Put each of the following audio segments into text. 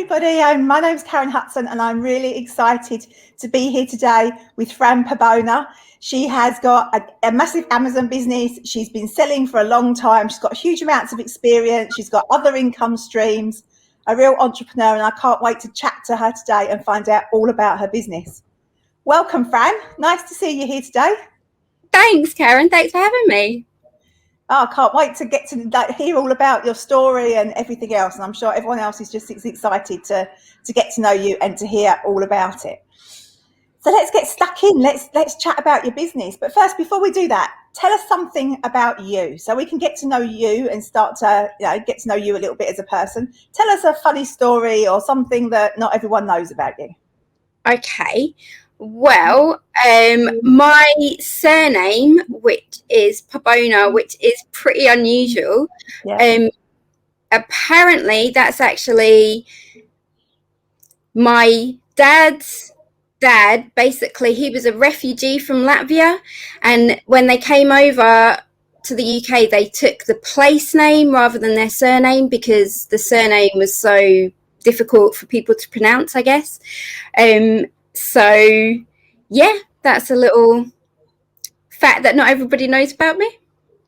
everybody. My name's Karen Hudson and I'm really excited to be here today with Fran Perbohner. She has got a massive Amazon business. She's been selling for a long time. She's got huge amounts of experience. She's got other income streams, a real entrepreneur, and I can't wait to chat to her today and find out all about her business. Welcome, Fran. Nice to see you here today. Thanks, Karen. Thanks for having me. Oh, I can't wait to get to hear all about your story and everything else. And I'm sure everyone else is just excited to get to know you and to hear all about it. So let's get stuck in. Let's chat about your business. But first, before we do that, tell us something about you so we can get to know you and start to get to know you a little bit as a person. Tell us a funny story or something that not everyone knows about you. Okay. Well, my surname, which is Perbohner, which is pretty unusual. Yeah. Apparently, that's actually my dad's dad. Basically, he was a refugee from Latvia, and when they came over to the UK, they took the place name rather than their surname because the surname was so difficult for people to pronounce, I guess. So, yeah, that's a little fact that not everybody knows about me.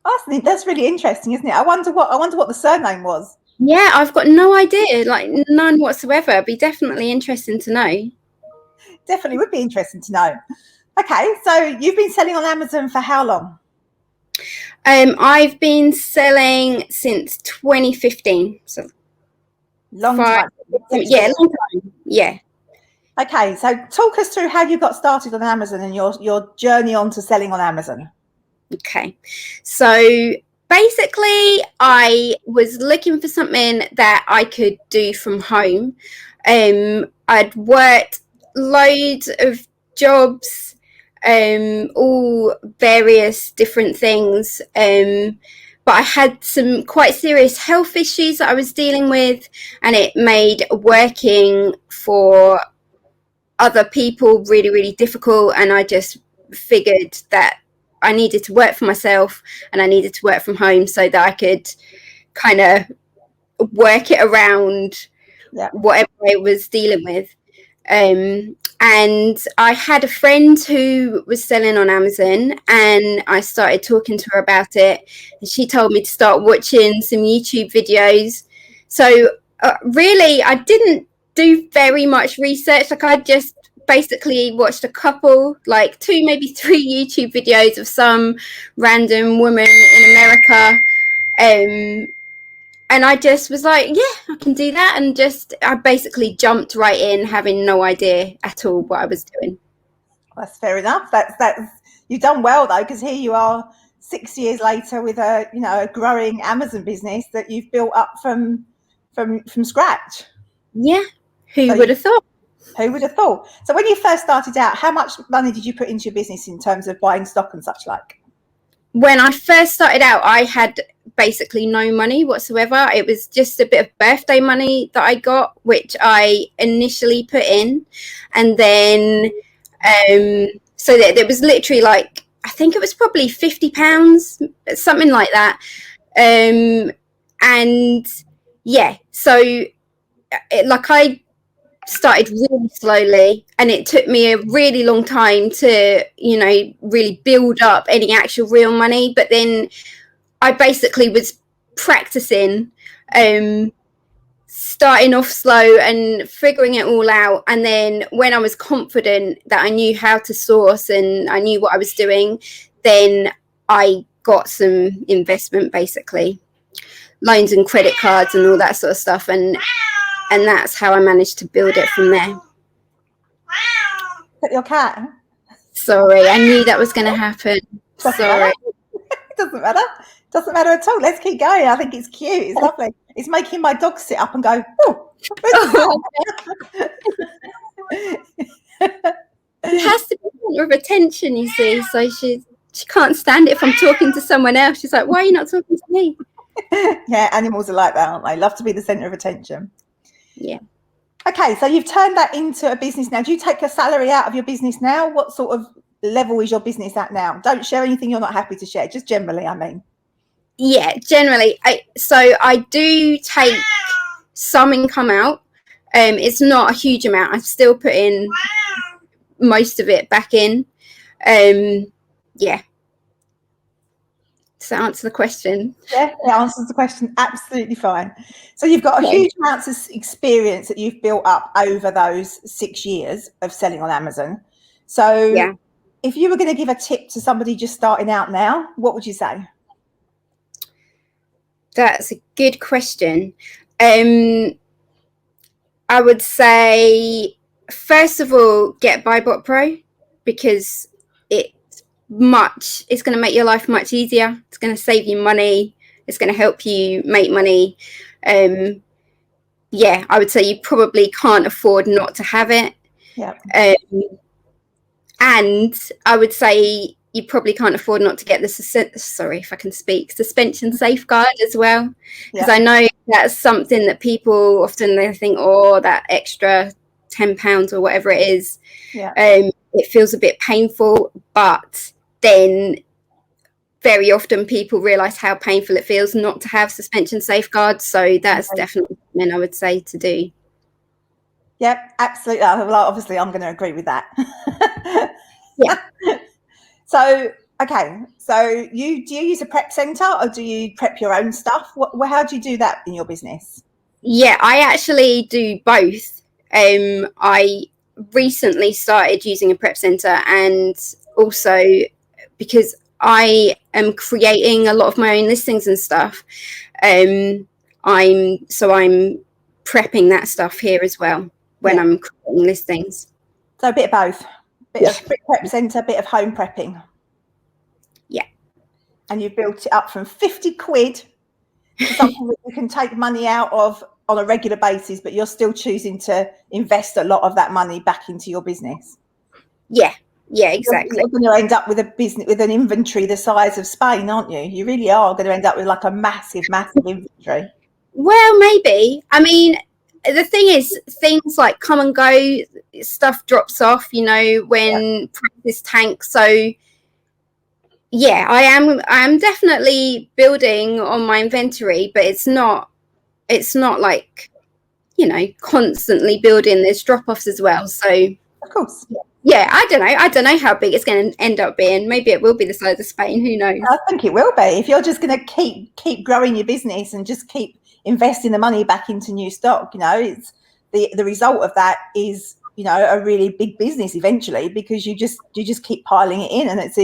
Oh, that's really interesting, isn't it? I wonder what the surname was. Yeah, I've got no idea, like none whatsoever. It'd be definitely interesting to know. Definitely would be interesting to know. Okay, so you've been selling on Amazon for how long? I've been selling since 2015. So long time. Yeah, long time. Yeah. Okay, so talk us through how you got started on Amazon and your journey on to selling on Amazon. Okay, so basically I was looking for something that I could do from home. I'd worked loads of jobs, all various different things, but I had some quite serious health issues that I was dealing with, and it made working for other people really, really difficult. And I just figured that I needed to work for myself and I needed to work from home so that I could kind of work it around whatever I was dealing with. And I had a friend who was selling on Amazon, and I started talking to her about it, and she told me to start watching some YouTube videos. So really, I didn't do very much research. Like, I just basically watched a couple, like 2, maybe 3 YouTube videos of some random woman in America. And I just was like, yeah, I can do that. And I basically jumped right in, having no idea at all what I was doing. That's fair enough. That's you've done well though, because here you are 6 years later with a growing Amazon business that you've built up from scratch. Yeah. Who would have thought? Who would have thought? So when you first started out, how much money did you put into your business in terms of buying stock and such like? When I first started out, I had basically no money whatsoever. It was just a bit of birthday money that I got, which I initially put in. And then, so that it was literally like, I think it was probably £50, something like that. And yeah, so I started really slowly, and it took me a really long time to really build up any actual real money. But then I basically was practicing, starting off slow and figuring it all out, and then when I was confident that I knew how to source and I knew what I was doing, then I got some investment, basically loans and credit cards and all that sort of stuff, and that's how I managed to build it from there. Your cat? Sorry, I knew that was going to happen. Sorry. Doesn't matter. Doesn't matter at all. Let's keep going. I think it's cute. It's lovely. It's making my dog sit up and go, oh. She has to be center of attention, you see. So she can't stand it if I'm talking to someone else. She's like, why are you not talking to me? Yeah, animals are like that, aren't they? Love to be the center of attention. Yeah. Okay, so you've turned that into a business now. Do you take your salary out of your business now? What sort of level is your business at now? Don't share anything you're not happy to share, just generally, I mean. Yeah, generally. I do take some income out. It's not a huge amount. I've still put in most of it back in. Yeah. Does that answer the question? Yeah, it answers the question absolutely fine. So you've got a huge amount of experience that you've built up over those 6 years of selling on Amazon. So if you were going to give a tip to somebody just starting out now, what would you say? That's a good question. I would say, first of all, get BuyBotPro, because it's going to make your life much easier. It's going to save you money. It's going to help you make money. Yeah, I would say you probably can't afford not to have it. Yeah. And I would say you probably can't afford not to get the suspension safeguard as well, because I know that's something that people often they think, oh, that extra £10 or whatever it is, it feels a bit painful, but then very often people realize how painful it feels not to have suspension safeguards. So that's definitely something I would say to do. Yep, absolutely. Obviously, I'm going to agree with that. Yeah. So, okay. So do you use a prep center, or do you prep your own stuff? How do you do that in your business? Yeah, I actually do both. I recently started using a prep center, and also because I am creating a lot of my own listings and stuff, I'm prepping that stuff here as well when I'm creating listings. So a bit of both. Bit of prep center, bit of home prepping. Yeah. And you've built it up from 50 quid to something that you can take money out of on a regular basis, but you're still choosing to invest a lot of that money back into your business. Yeah, exactly. You're going to end up with a business with an inventory the size of Spain, aren't you? You really are going to end up with like a massive inventory. Well, maybe. I mean, the thing is, things like come and go, stuff drops off, when prices tank. So yeah, I am definitely building on my inventory, but it's not like, constantly building. There's drop-offs as well. So of course. Yeah, I don't know how big it's going to end up being. Maybe it will be the size of Spain, who knows? I think it will be. If you're just going to keep growing your business and just keep investing the money back into new stock, it's the result of that is, a really big business eventually, because you just keep piling it in, and it's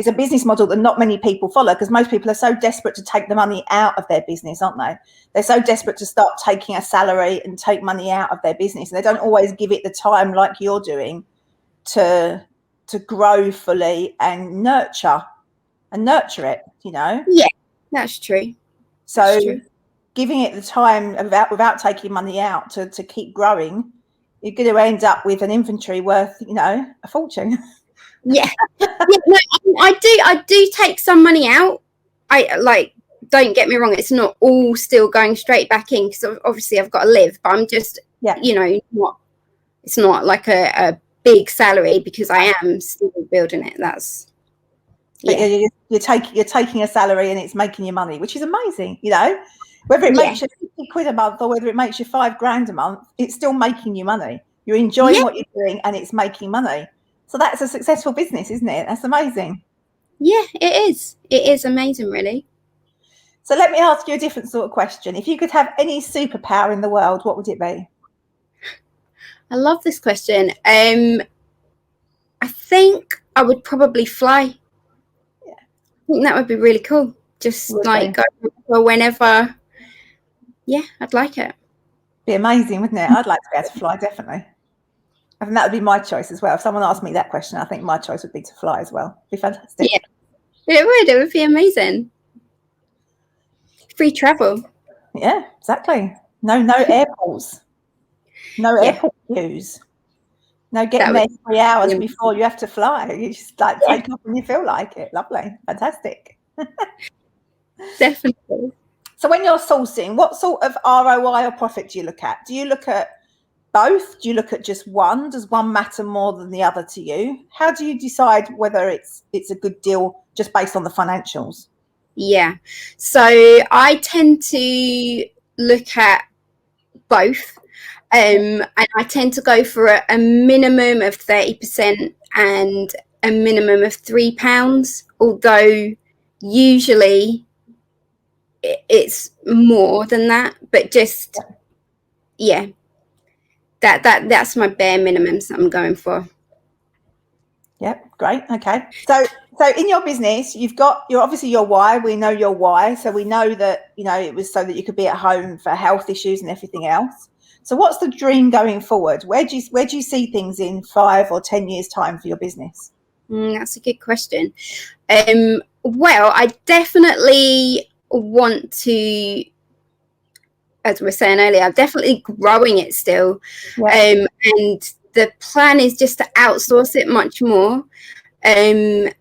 a business model that not many people follow, because most people are so desperate to take the money out of their business, aren't they? They're so desperate to start taking a salary and take money out of their business, and they don't always give it the time like you're doing to grow fully and nurture it, Yeah, that's true. So giving it the time without taking money out to keep growing, you're going to end up with an inventory worth, a fortune. Yeah. I do take some money out. Don't get me wrong, it's not all still going straight back in, because obviously I've got to live, but I'm just, it's not like a big salary, because I am still building it. That's you're taking a salary and it's making you money, which is amazing. Whether it makes you 50 quid a month or whether it makes you $5,000 a month, it's still making you money. You're enjoying what you're doing and it's making money. So that's a successful business, isn't it? That's amazing. Yeah, it is. It is amazing, really. So let me ask you a different sort of question. If you could have any superpower in the world, what would it be? I love this question. I think I would probably fly. Yeah. I think that would be really cool. Just go whenever. Yeah, I'd like it. Be amazing, wouldn't it? I'd like to be able to fly, definitely. I think that would be my choice as well. If someone asked me that question, I think my choice would be to fly as well. It'd be fantastic. Yeah, it would be amazing. Free travel. Yeah, exactly. No airports. No airport queues. No getting there 3 hours before you have to fly. You just take off when you feel like it. Lovely. Fantastic. Definitely. So when you're sourcing, what sort of ROI or profit do you look at? Do you look at both? Do you look at just one? Does one matter more than the other to you? How do you decide whether it's a good deal just based on the financials? Yeah. So I tend to look at both. And I tend to go for a minimum of 30% and a minimum of £3, although usually it's more than that, but just, yeah, that's my bare minimums that I'm going for. Yep, great. Okay. So in your business, you're obviously your why. We know your why. So we know that, it was so that you could be at home for health issues and everything else. So what's the dream going forward? Where do you see things in 5 or 10 years time for your business? That's a good question. Well, I definitely want to, as we were saying earlier, I'm definitely growing it still. Yeah. And the plan is just to outsource it much more. And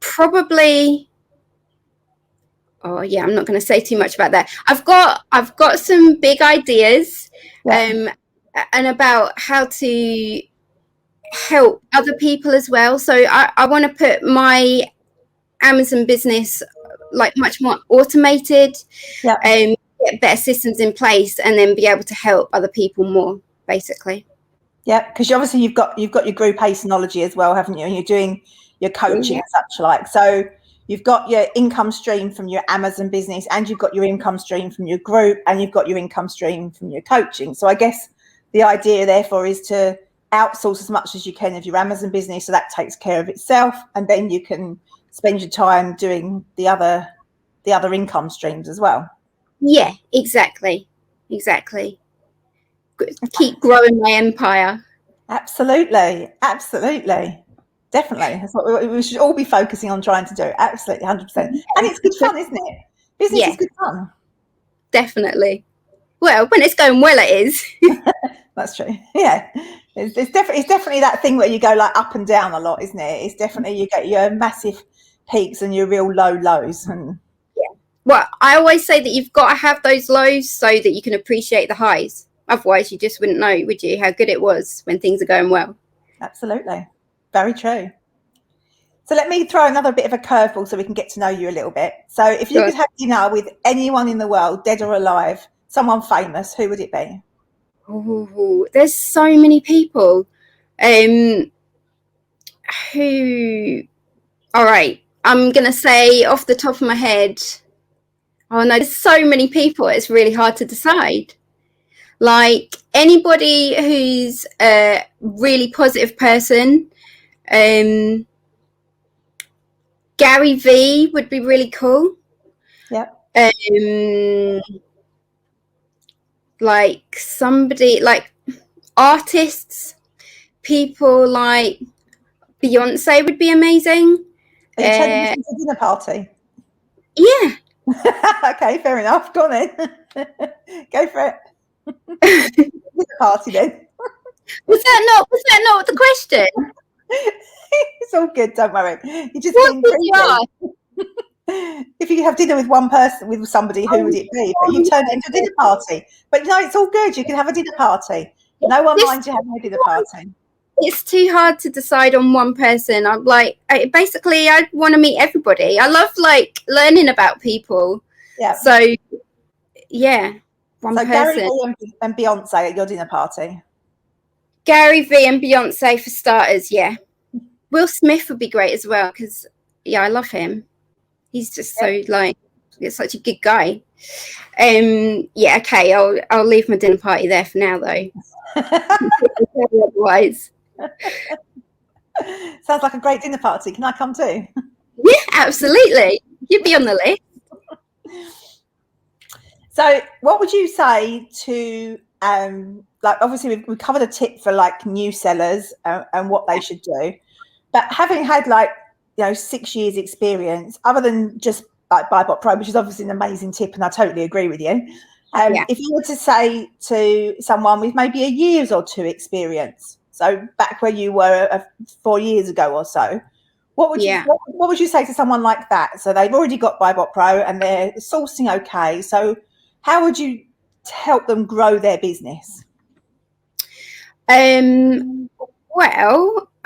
probably, I'm not going to say too much about that. I've got some big ideas, and about how to help other people as well. So I want to put my Amazon business like much more automated, get better systems in place, and then be able to help other people more, basically. Yeah, because obviously you've got your group Acenology as well, haven't you? And you're doing your coaching and such like. So you've got your income stream from your Amazon business, and you've got your income stream from your group, and you've got your income stream from your coaching. So I guess the idea therefore is to outsource as much as you can of your Amazon business, so that takes care of itself, and then you can spend your time doing the other income streams as well. Yeah, exactly. Keep growing my empire. Absolutely. Definitely. That's what we should all be focusing on trying to do. Absolutely, 100%. And it's good fun, isn't it? Business is good fun. Definitely. Well, when it's going well, it is. That's true. Yeah. It's definitely that thing where you go like up and down a lot, isn't it? It's definitely, you get your massive peaks and your real low lows. And well, I always say that you've got to have those lows so that you can appreciate the highs. Otherwise, you just wouldn't know, would you, how good it was when things are going well? Absolutely. Very true. So let me throw another bit of a curveball so we can get to know you a little bit. So if you could have dinner with anyone in the world, dead or alive, someone famous, who would it be? Oh, there's so many people. All right, I'm going to say off the top of my head, oh no, there's so many people, it's really hard to decide. Like anybody who's a really positive person, Gary V would be really cool. Yep. Like somebody, like artists, people like Beyonce would be amazing. Are you turning this into a dinner party? Yeah. Okay, fair enough. Go on then. Go for it. Dinner party then. Was that not the question? It's all good, don't worry. You just being greedy. If you could have dinner with one person, with somebody, who would it be? But you turned it into a dinner party. But no, it's all good. You can have a dinner party. No one minds you having a dinner party. It's too hard to decide on one person. I'm like, I want to meet everybody. I love like learning about people. Yeah. So yeah, one person. Gary V and Beyonce at your dinner party. Gary V and Beyonce for starters. Yeah. Will Smith would be great as well because I love him. He's just so like, he's such a good guy. Yeah. Okay. I'll leave my dinner party there for now though. Otherwise. Sounds like a great dinner party. Can I come too? Yeah, absolutely. You'd be on the list. So what would you say to like obviously we covered a tip for like new sellers and what they should do, but having had like 6 years experience, other than just like BuyBotPro, which is obviously an amazing tip and I totally agree with you, if you were to say to someone with maybe a year's or two experience, so back where you were 4 years ago or so, what would you say to someone like that? So they've already got BuyBotPro and they're sourcing okay. So how would you help them grow their business? Well,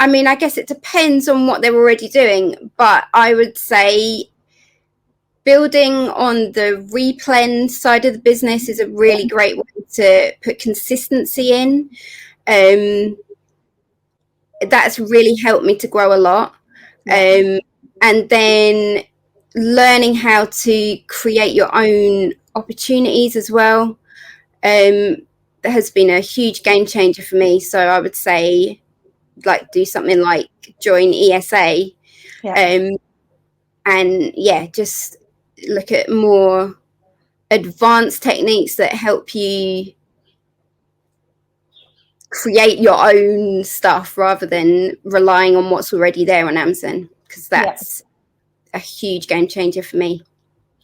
I mean, I guess it depends on what they're already doing, but I would say building on the replen side of the business is a really great way to put consistency in. That's really helped me to grow a lot. And then learning how to create your own opportunities as well has been a huge game changer for me. So I would say, like, do something like join ESA. And just look at more advanced techniques that help you create your own stuff rather than relying on what's already there on Amazon, because that's a huge game changer for me.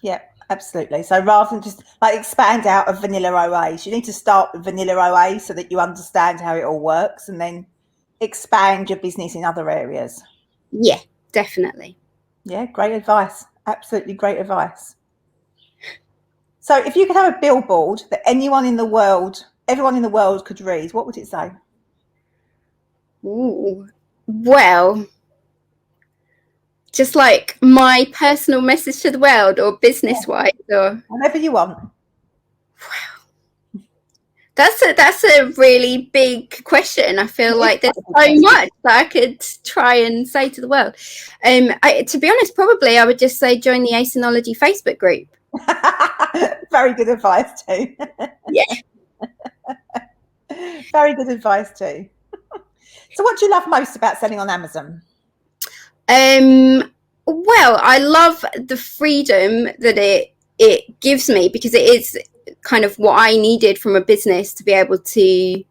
Yeah, absolutely. So rather than just like expand out of vanilla OAs, you need to start with vanilla OA so that you understand how it all works, and then expand your business in other areas. Yeah, definitely. Yeah, great advice. Absolutely great advice. So if you could have a billboard that everyone in the world could read, what would it say? Ooh. Well, just like my personal message to the world, or business-wise, or whatever you want. Wow. That's a really big question. I feel like there's so much that I could try and say to the world. To be honest, probably I would just say join the Acenology Facebook group. Very good advice too. Yeah. Very good advice too. So what do you love most about selling on Amazon? Well, I love the freedom that it gives me, because it is kind of what I needed from a business, to be able to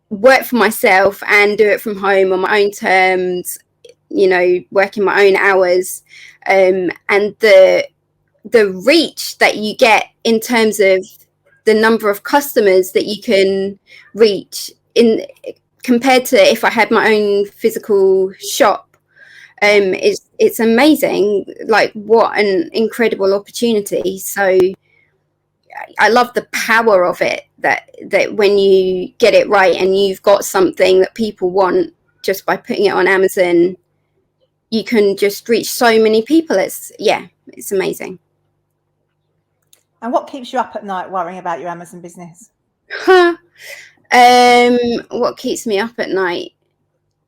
work for myself and do it from home on my own terms, working my own hours, and the reach that you get in terms of the number of customers that you can reach in compared to if I had my own physical shop. It's amazing, like what an incredible opportunity. So I love the power of it, that when you get it right and you've got something that people want, just by putting it on Amazon, you can just reach so many people. It's amazing. And what keeps you up at night worrying about your Amazon business? What keeps me up at night?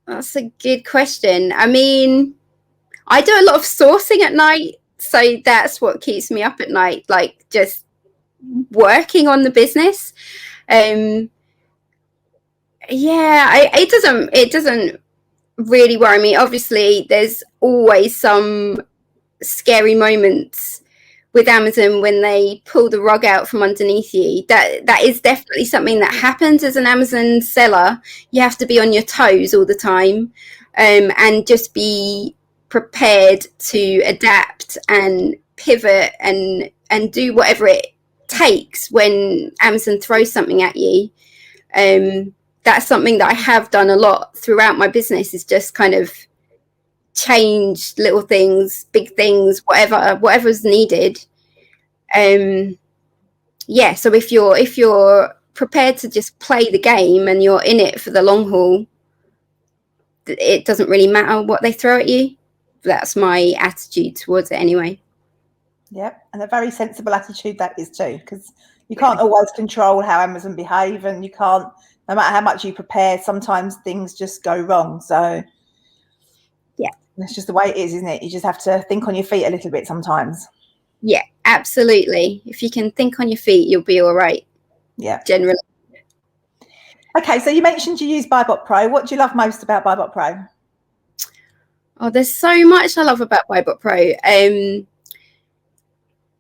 That's a good question. I mean, I do a lot of sourcing at night, so that's what keeps me up at night, like just working on the business. It doesn't really worry me. Obviously, there's always some scary moments with Amazon when they pull the rug out from underneath you. That is definitely something that happens as an Amazon seller. You have to be on your toes all the time, and just be prepared to adapt and pivot and do whatever it takes when Amazon throws something at you. That's something that I have done a lot throughout my business, is just kind of change little things, big things, whatever's needed. So if you're prepared to just play the game and you're in it for the long haul, it doesn't really matter what they throw at you. That's my attitude towards it anyway. Yep, and a very sensible attitude that is too, because you can't always control how Amazon behave, and you can't, no matter how much you prepare, sometimes things just go wrong. So that's just the way it is, isn't it? You just have to think on your feet a little bit sometimes. Yeah, absolutely. If you can think on your feet, you'll be all right. Yeah, generally. Okay, so you mentioned you use BuyBotPro. What do you love most about BuyBotPro? Oh, there's so much I love about BuyBotPro.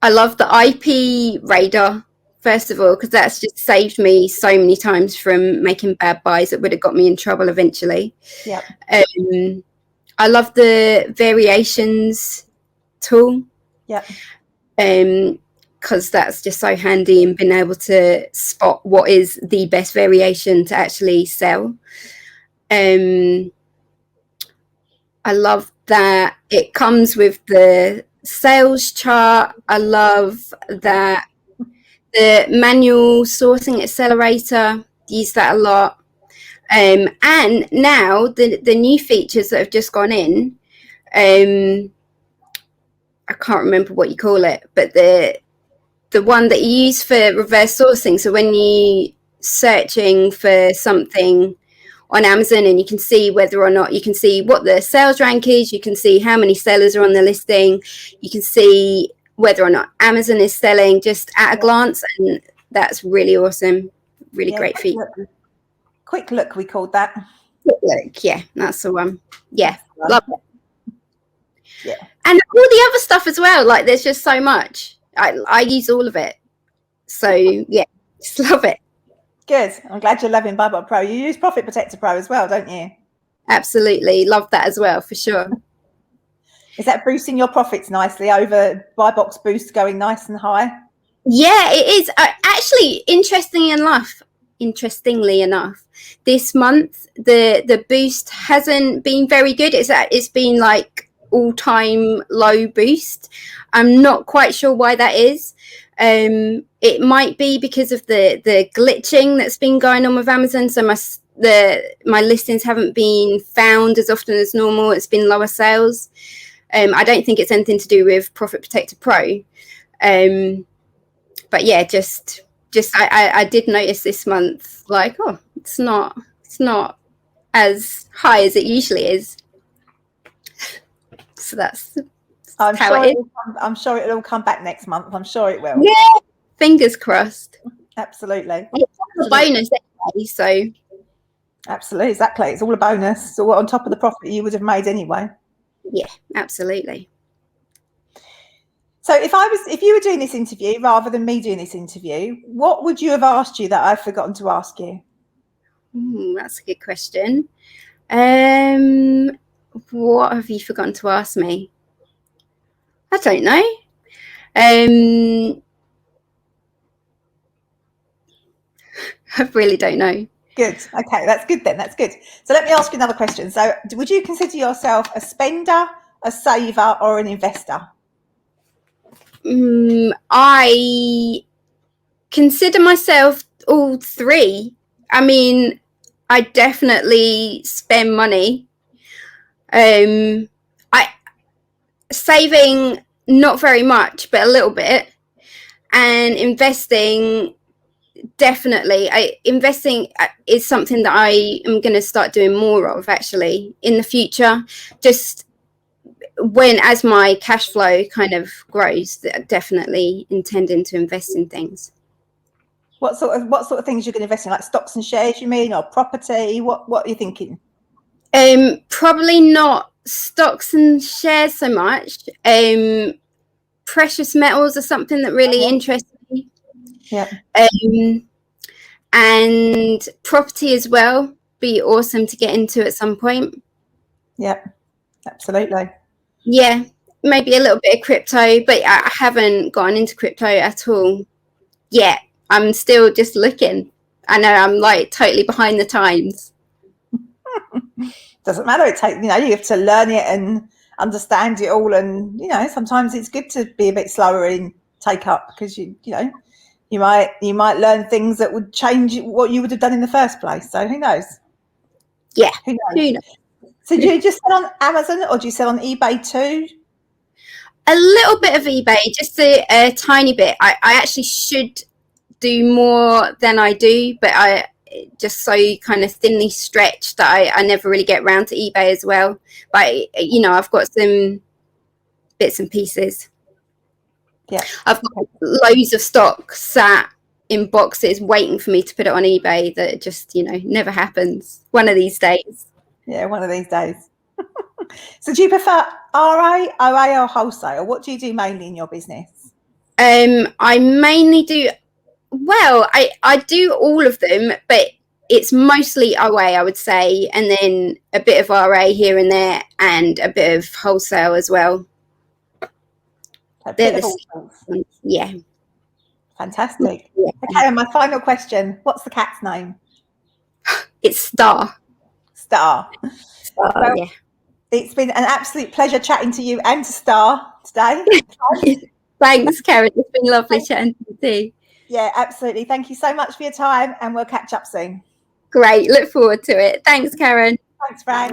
I love the IP radar, first of all, because that's just saved me so many times from making bad buys that would have got me in trouble eventually. Yeah. I love the variations tool. Yeah. Because that's just so handy in being able to spot what is the best variation to actually sell. I love that it comes with the sales chart. I love that the manual sourcing accelerator, use that a lot. And now the new features that have just gone in, I can't remember what you call it, but the one that you use for reverse sourcing. So when you searching for something on Amazon, and you can see whether or not, you can see what the sales rank is, you can see how many sellers are on the listing, you can see whether or not Amazon is selling just at a glance, and that's really awesome. Really great feature. Quick look, we called that. Quick look, yeah, that's the one. Yeah, love it. Yeah, and all the other stuff as well. Like, there's just so much. I use all of it. So yeah, just love it. Good. I'm glad you're loving BuyBotPro. You use Profit Protector Pro as well, don't you? Absolutely, love that as well, for sure. Is that boosting your profits nicely over BuyBox Boost going nice and high? Yeah, it is. Actually, interestingly enough, this month the boost hasn't been very good. It's been like all-time low boost. I'm not quite sure why that is. It might be because of the glitching that's been going on with Amazon. So my listings haven't been found as often as normal. It's been lower sales. I don't think it's anything to do with Profit Protector Pro. But yeah, just I did notice this month, like, oh, it's not as high as it usually is. So that's I'm how it is. I'm sure it'll all come back next month. I'm sure it will. Yeah, fingers crossed. Absolutely. It's a bonus anyway, so. Absolutely, exactly. It's all a bonus. So on top of the profit you would have made anyway. Yeah, absolutely. So if you were doing this interview rather than me doing this interview, what would you have asked you that I've forgotten to ask you? That's a good question. What have you forgotten to ask me? I don't know. I really don't know. Good. Okay, that's good then. That's good. So let me ask you another question. So would you consider yourself a spender, a saver, or an investor? I consider myself all three. I mean, I definitely spend money. Saving not very much, but a little bit, and investing definitely. Investing is something that I am going to start doing more of actually in the future. Just as my cash flow kind of grows, definitely intending to invest in things. What sort of things you're going to invest in, like stocks and shares, you mean, or property? What are you thinking? Probably not stocks and shares so much. Precious metals are something that really interests me. Yeah. And property as well. Be awesome to get into at some point. Yeah, absolutely. Yeah, maybe a little bit of crypto, but I haven't gotten into crypto at all yet. I'm still just looking. I know I'm like totally behind the times. Doesn't matter. You have to learn it and understand it all, and sometimes it's good to be a bit slower in take up, because you might learn things that would change what you would have done in the first place. So who knows? Yeah, who knows? So do you just sell on Amazon, or do you sell on eBay too? A little bit of eBay, just a tiny bit. I actually should do more than I do, but I just so kind of thinly stretched that I never really get around to eBay as well. But I've got some bits and pieces. Yeah, I've got loads of stock sat in boxes waiting for me to put it on eBay that just never happens. One of these days. Yeah, one of these days. So do you prefer RA, OA, or wholesale? What do you do mainly in your business? I mainly do, well, I do all of them, but it's mostly OA, I would say, and then a bit of RA here and there, and a bit of wholesale as well. Yeah. Fantastic. Yeah. Okay, and my final question, what's the cat's name? It's Star. Star. Well, yeah. It's been an absolute pleasure chatting to you and to Star today. Thanks, Karen. It's been lovely chatting to you too. Yeah, absolutely. Thank you so much for your time, and we'll catch up soon. Great. Look forward to it. Thanks, Karen. Thanks, Fran.